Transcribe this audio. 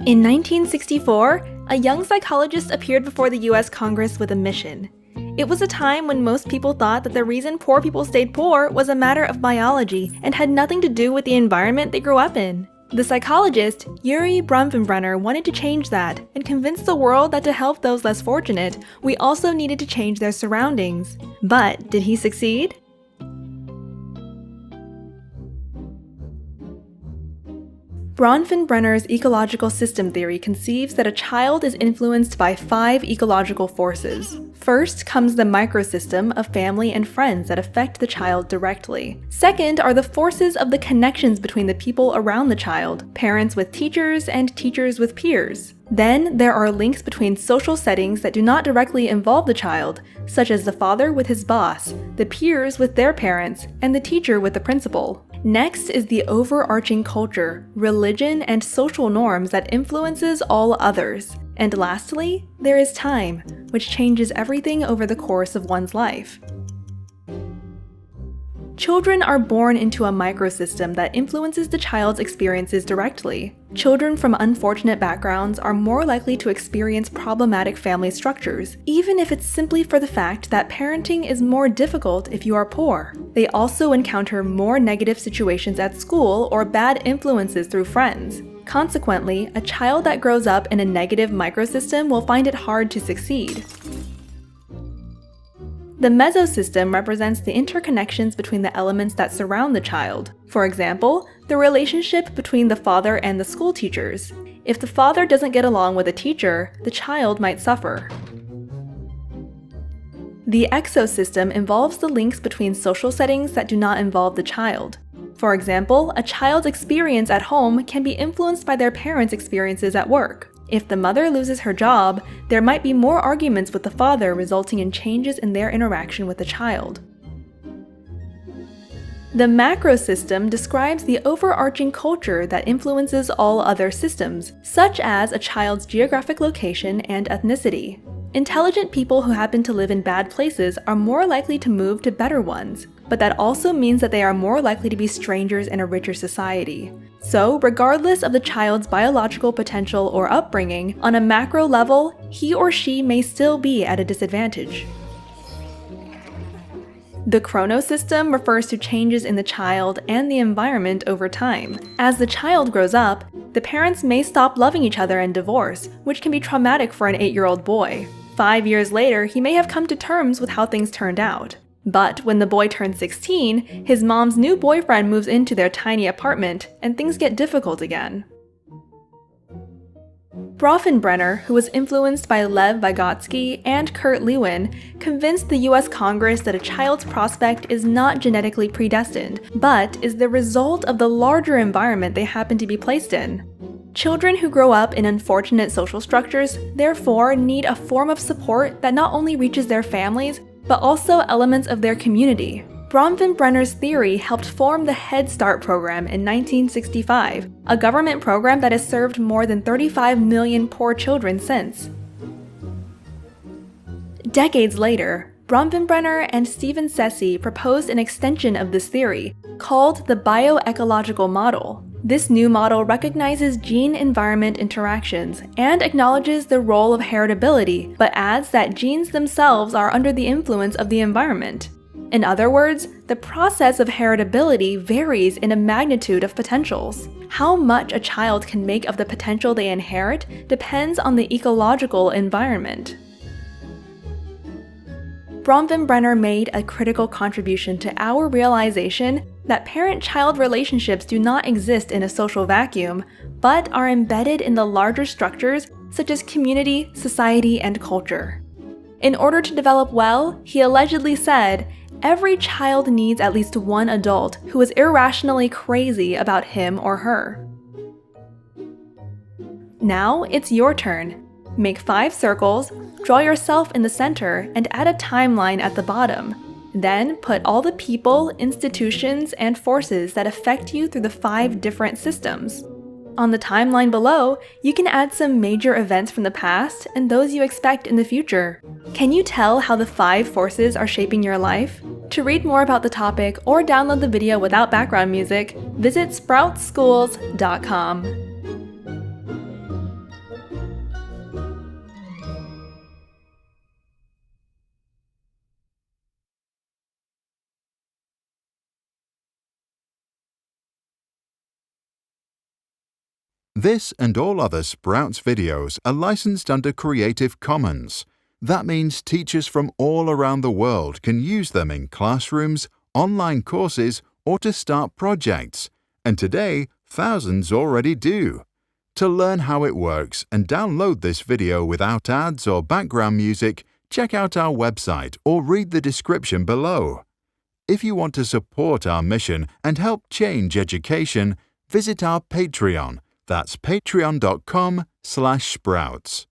In 1964, a young psychologist appeared before the US Congress with a mission. It was a time when most people thought that the reason poor people stayed poor was a matter of biology and had nothing to do with the environment they grew up in. The psychologist, Bronfenbrenner, wanted to change that and convince the world that to help those less fortunate, we also needed to change their surroundings. But did he succeed? Bronfenbrenner's ecological system theory conceives that a child is influenced by 5 ecological forces. First comes the microsystem of family and friends that affect the child directly. Second are the forces of the connections between the people around the child, parents with teachers and teachers with peers. Then there are links between social settings that do not directly involve the child, such as the father with his boss, the peers with their parents, and the teacher with the principal. Next is the overarching culture, religion, and social norms that influences all others. And lastly, there is time, which changes everything over the course of one's life. Children are born into a microsystem that influences the child's experiences directly. Children from unfortunate backgrounds are more likely to experience problematic family structures, even if it's simply for the fact that parenting is more difficult if you are poor. They also encounter more negative situations at school or bad influences through friends. Consequently, a child that grows up in a negative microsystem will find it hard to succeed. The mesosystem represents the interconnections between the elements that surround the child. For example, the relationship between the father and the school teachers. If the father doesn't get along with a teacher, the child might suffer. The exosystem involves the links between social settings that do not involve the child. For example, a child's experience at home can be influenced by their parents' experiences at work. If the mother loses her job, there might be more arguments with the father, resulting in changes in their interaction with the child. The macrosystem describes the overarching culture that influences all other systems, such as a child's geographic location and ethnicity. Intelligent people who happen to live in bad places are more likely to move to better ones, but that also means that they are more likely to be strangers in a richer society. So, regardless of the child's biological potential or upbringing, on a macro level, he or she may still be at a disadvantage. The chronosystem refers to changes in the child and the environment over time. As the child grows up, the parents may stop loving each other and divorce, which can be traumatic for an 8-year-old boy. 5 years later, he may have come to terms with how things turned out. But when the boy turns 16, his mom's new boyfriend moves into their tiny apartment, and things get difficult again. Bronfenbrenner, who was influenced by Lev Vygotsky and Kurt Lewin, convinced the US Congress that a child's prospect is not genetically predestined, but is the result of the larger environment they happen to be placed in. Children who grow up in unfortunate social structures, therefore, need a form of support that not only reaches their families, but also elements of their community. Bronfenbrenner's theory helped form the Head Start program in 1965, a government program that has served more than 35 million poor children since. Decades later, Bronfenbrenner and Stephen Sessi proposed an extension of this theory, called the bioecological model. This new model recognizes gene-environment interactions and acknowledges the role of heritability, but adds that genes themselves are under the influence of the environment. In other words, the process of heritability varies in a magnitude of potentials. How much a child can make of the potential they inherit depends on the ecological environment. Bronfenbrenner made a critical contribution to our realization that parent-child relationships do not exist in a social vacuum, but are embedded in the larger structures such as community, society, and culture. In order to develop well, he allegedly said, every child needs at least one adult who is irrationally crazy about him or her. Now it's your turn. Make 5 circles, draw yourself in the center, and add a timeline at the bottom. Then put all the people, institutions, and forces that affect you through the 5 different systems. On the timeline below, you can add some major events from the past and those you expect in the future. Can you tell how the 5 forces are shaping your life? To read more about the topic or download the video without background music, visit sproutsschools.com. This and all other Sprouts videos are licensed under Creative Commons. That means teachers from all around the world can use them in classrooms, online courses, or to start projects. And today, thousands already do. To learn how it works and download this video without ads or background music, check out our website or read the description below. If you want to support our mission and help change education, visit our Patreon. That's patreon.com/sprouts.